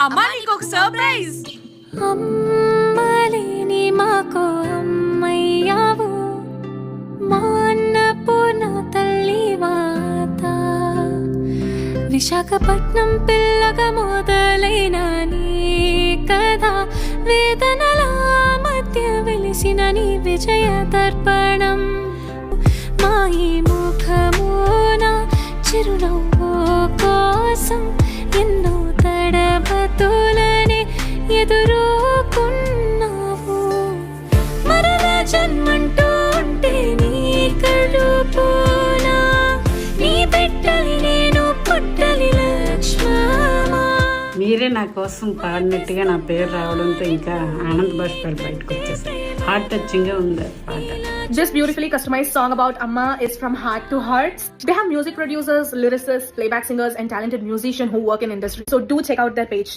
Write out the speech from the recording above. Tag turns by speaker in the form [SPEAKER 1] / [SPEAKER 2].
[SPEAKER 1] అమ్మా నీకు ఒక సర్ప్రైజ్.
[SPEAKER 2] అమ్మలేని మాకు అమ్మయ్యావు, మా అన్నపూర్ణ తల్లి వాత. విశాఖపట్నం పిల్లగా మొదలైన నీ కథ, వేదనల మధ్య వెలిసిన నీ విజయ దర్పణం. మా ఈ ముఖమున చిరునవ్వు కోసం ఎన్నో తడబతులని ఎదురుకున్నావు. మరల జన్మంటూ ఉంటే నీ కడుపునా, నీ బిడ్డలి నేను పుట్టలి లక్ష్మమా.
[SPEAKER 3] మీరే నా కోసం పాడినట్టుగా నా పేరు రావడంతో ఇంకా ఆనంద బాష్పాలు బయటకు వచ్చేసాయి. హార్ట్ టచింగ్ గా ఉంది పాట.
[SPEAKER 4] This beautifully customized song about Amma is from heart to heart. They have music producers, lyricists, playback singers and talented musicians who work in industry. So do check out their page.